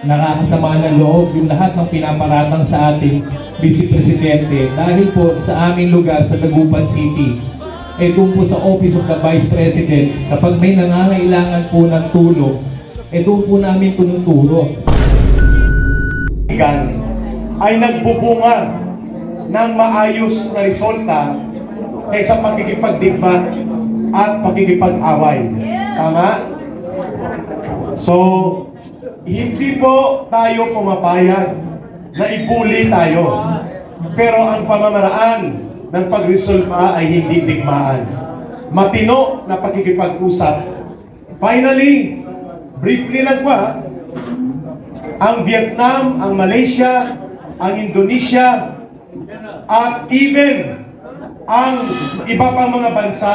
nakakasama ng loob yung lahat ng pinaparatang sa ating Vice Presidente dahil po sa aming lugar sa Dagupan City. Doon po sa Office of the Vice President, kapag may nangangailangan po ng tulong, doon po namin tinuturo. Ay nagbubunga ng maayos na resulta kaysa pakikipagdigma at pakikipag-away. Tama? So, hindi po tayo pumapayag na ibuli tayo. Pero ang pamamaraan ng pagresolba ay hindi digmaan. Matino na pakikipag-usap. Finally, briefly lang pa, ang Vietnam, ang Malaysia, ang Indonesia, at even ang iba pang mga bansa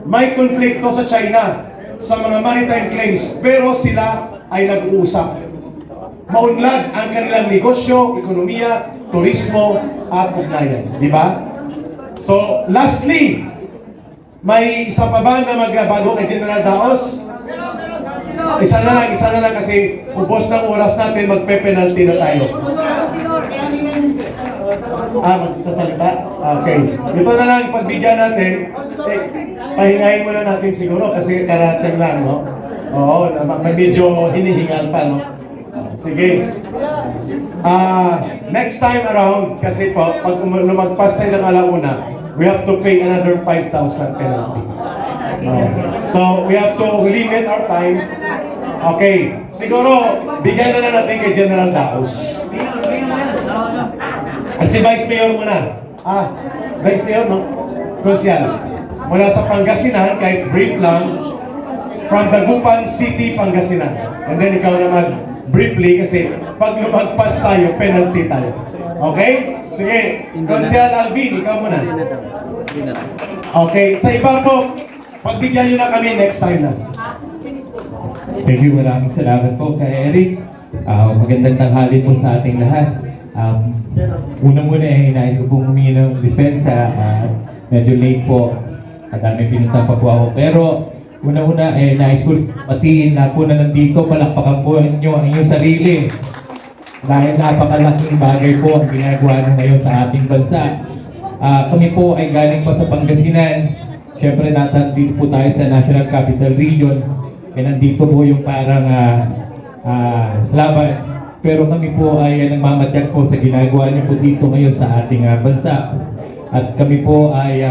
may konflikto sa China sa mga maritime claims, pero sila ay nag-uusap. Maunlad ang kanilang negosyo, ekonomiya, turismo, at ugnayan. Di ba? So, lastly, may isa pa ba na magbago kay General Daos? Isa na lang kasi ubos ng oras natin, magpe-penalty na tayo. Magsasalita? Okay. Ito na lang, pagbigyan natin, pahingahin muna natin siguro kasi karating lang, no? Oo, medyo hinihingal pa, no? Sige. Next time around, kasi po, pag lumagpas tayo ng alauna, we have to pay another 5,000 penalty. So, we have to limit our time. Okay. Siguro, bigyan na natin kay General Daos. Si Vice Mayor muna. Vice Mayor, no? Konsyal. Mula sa Pangasinan, kahit brief lang, from Dagupan City, Pangasinan. And then ikaw na mag-briefly kasi pag lumagpas tayo, penalty tayo. Okay? Sige. Konsyal Alvin, ikaw muna. Okay. Sa iba po, pagbigyan nyo na kami next time na. Thank you, maraming salamat po kay Eric. Magandang tanghali po sa ating lahat. Unang-una nais ko pong humingi ng dispensa. Medyo late po at may pinuntan pa po ako. Pero una-una nais ko patiin na po na nandito, palakpakan po ninyo ang inyong sarili. Dahil napakalaking bagay po ang ginagawa nyo ngayon sa ating bansa. Kami po ay galing pa sa Pangasinan. Siyempre nandito po tayo sa National Capital Region. Nandito po yung parang laban. Pero kami po ay nagmamadyak po sa ginagawa niyo po dito ngayon sa ating bansa. At kami po ay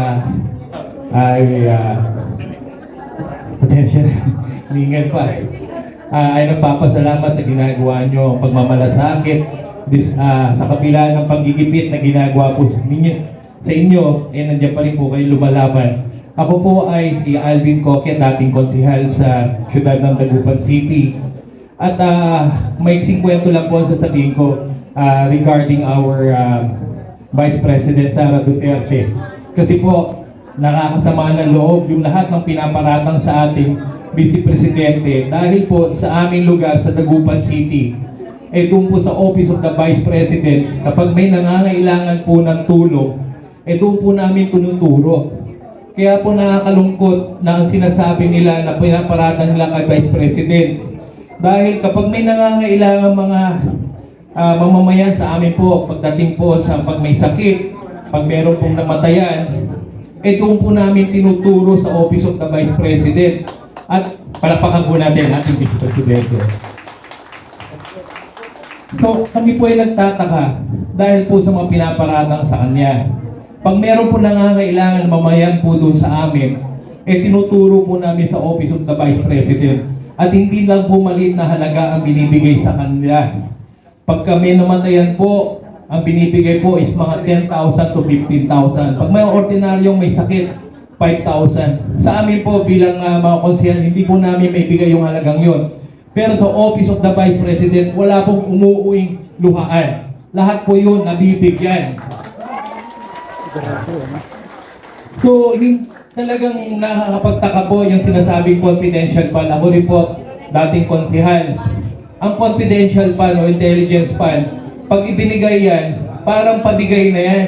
attention, hiningal pa. Ay nagpapasalamat sa ginagawa niyo, pagmamalasakit, sa kabila ng paggigipit na ginagawa po sa inyo, nandiyan pa rin po kayo lumalaban. Ako po ay si Alvin Coque, dating konsihal sa siyudad ng Dagupan City. At maiksing kwento lang po sasabihin ko regarding our Vice President Sara Duterte. Kasi po, nakakasama ng loob yung lahat ng pinaparatang sa ating Vice Presidente dahil po sa aming lugar sa Dagupan City. Doon po sa Office of the Vice President, kapag may nangangailangan po ng tulong, doon po namin tinuturo. Kaya po nakakalungkot na ang sinasabi nila na pinaparatang nila kay Vice President. Dahil kapag may nangangailangan mga mamamayan sa amin po, pagdating po sa pag may sakit, pag meron pong namatayan, doon po namin tinuturo sa Office of the Vice President. At palakpakan po natin ating Vice Presidente. So kami po ay nagtataka dahil po sa mga pinaparatang sa kanya. Pag meron po nangangailangan mamayan po doon sa amin, tinuturo po namin sa Office of the Vice President. At hindi lang po maliit na halaga ang binibigay sa kanila. Pag kami namatayan po, ang binibigay po is mga 10,000 to 15,000. Pag may ordinaryong may sakit, 5,000. Sa amin po bilang mga konsehal, hindi po namin maibigay yung halagang yon. Pero sa Office of the Vice President, wala pong umuuwing luhaan. Lahat po yun nabibigyan. So, talagang nakakapagtaka po yung sinasabing confidential fund. Ako rin po, dating konsihal. Ang confidential fund o intelligence fund, pag ibinigay yan, parang pabigay na yan.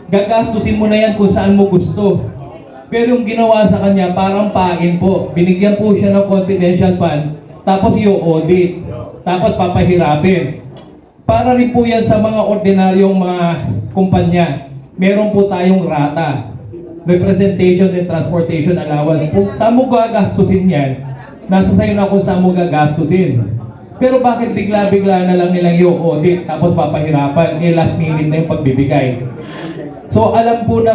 Gagastusin mo na yan kung saan mo gusto. Pero yung ginawa sa kanya, parang pain po. Binigyan po siya ng confidential fund, tapos i-audit. tapos papahirapin. Para rin po yan sa mga ordinaryong mga kumpanya. Meron po tayong rata, representation and transportation allowance. Kung saan mo gagastusin yan, nasa sayo na kung saan mo gagastusin. Pero bakit bigla-bigla na lang nilang i-audit tapos papahirapan, last minute na yung pagbibigay. So alam po na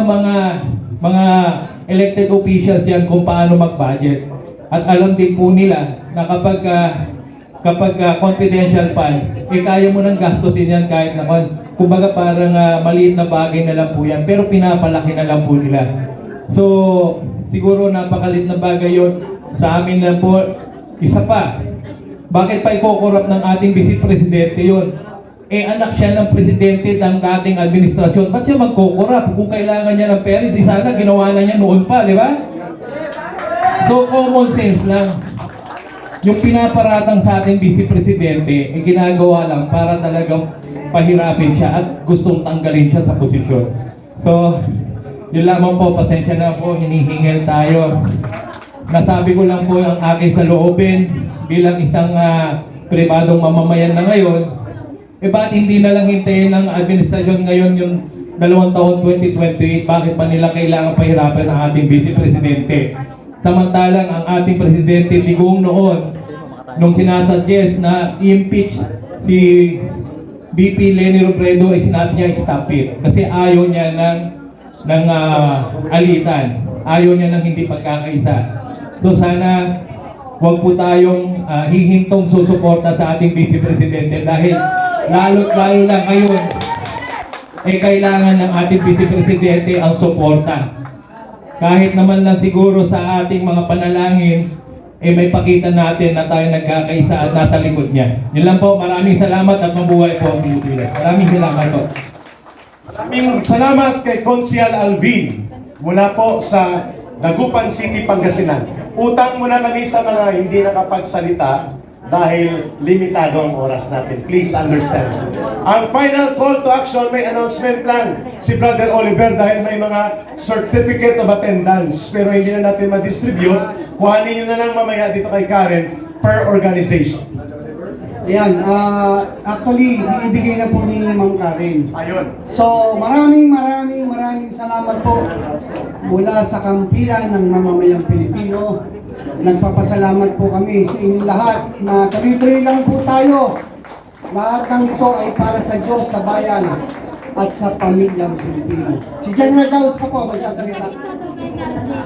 mga elected officials yan kung paano mag-budget. At alam din po nila na kapag confidential fund, kaya mo nang gastusin yan kahit naman. Kumbaga parang maliit na bagay na lang po yan, pero pinapalaki na lang po nila. So, siguro napakalit na bagay yon sa amin na po. Isa pa, bakit pa ikokorap ng ating vice presidente yon? Anak siya ng presidente ng dating administrasyon. Ba't siya magkokorap? Kung kailangan niya ng pera, di sana ginawa na niya noon pa, di ba? So, common sense lang. Yung pinaparatang sa ating vice presidente, ginagawa lang para talagang pahirapin siya at gustong tanggalin siya sa posisyon. So, yun lamang po, pasensya na po, hinihingil tayo. Nasabi ko lang po ang aking saloobin bilang isang pribadong mamamayan na ngayon. Ba't hindi na lang hintayin ng administrasyon ngayon yung 2 taon 2028, bakit pa nila kailangan pahirapan ang ating vice presidente? Samantalang ang ating presidente digong noon, nung sinasuggest na i-impeach si VP Leni Robredo, ay sinabi niya stop it. Kasi ayaw niya ng alitan. Ayaw niya ng hindi pagkakaisa. So sana huwag po tayong hihintong susuporta sa ating Vice Presidente dahil lalo lang ngayon kailangan ng ating Vice Presidente ang suporta. Kahit naman lang siguro sa ating mga panalangin, may pakita natin na tayo nagkakaisa at nasa likod niya. Yun lang po, maraming salamat at mabuhay po ang Pilipinas. Maraming salamat po. Maraming salamat kay Consial Alvin mula po sa Dagupan City, Pangasinan. Utang muna kami sa mga hindi nakapagsalita dahil limitado ang oras natin. Please understand. Ang final call to action, may announcement lang si Brother Oliver dahil may mga certificate of attendance pero hindi na natin ma-distribute. Kuhanin nyo na lang mamaya dito kay Karen per organization. Ayan, actually, ibigay na po ni Ma'am Karen. Ayun. So, maraming salamat po mula sa kampilan ng mamamayang Pilipino. Nagpapasalamat po kami sa inyong lahat na tuloy-tuloy lang po tayo. Lahat ng ito ay para sa Diyos, sa bayan, at sa pamilyang Pilipino. Si General Daos po magsasalita.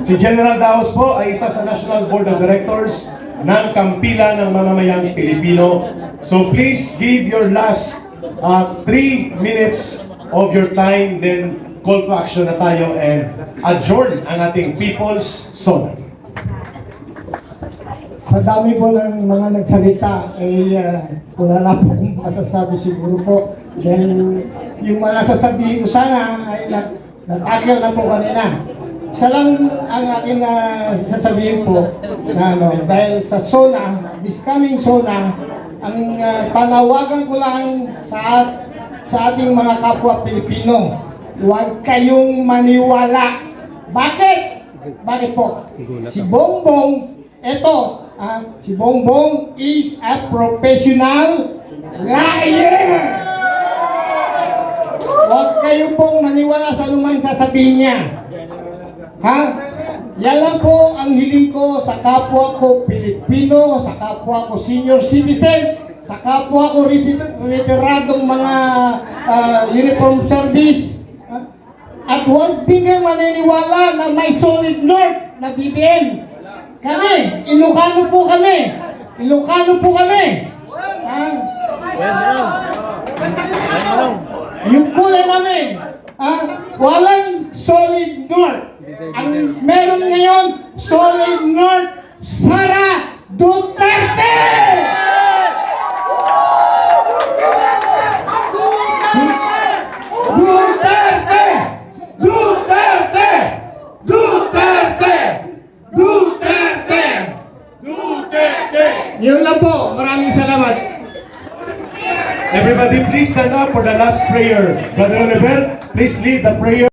Si General Daos po ay isa sa National Board of Directors ng Kampilan ng Mamamayang Pilipino. So please give your last 3 minutes of your time, then call to action na tayo and adjourn ang ating People's Zone. Sa dami po ng mga nagsalita, wala na po masasabi siguro po. Then, yung mga sasabihin ko sana ay nag-tackle na po kanina. Isa lang ang akin na sasabihin po na dahil sa SONA, this coming SONA, ang panawagan ko lang sa ating mga kapwa Pilipino, huwag kayong maniwala. Bakit? Bakit po? Si Bongbong, si Bongbong is a professional liar. Huwag kayo pong maniwala sa anumang sasabihin niya. Ha? Yan lang po ang hiling ko sa kapwa ko Pilipino, sa kapwa ko senior citizen, sa kapwa ko retiradong mga uniform service. At huwag din kayo maniniwala na may solid north na BBM. Kami, Ilocano po kami. Ilocano po kami. Yung kulay namin, walang solid north. Ang meron ngayon, solid north, Sara Duterte! Duterte! Duterte! Duterte! Duterte! Duterte! Yun lang po. Maraming salamat. Everybody please stand up for the last prayer. Brother Oliver, please lead the prayer.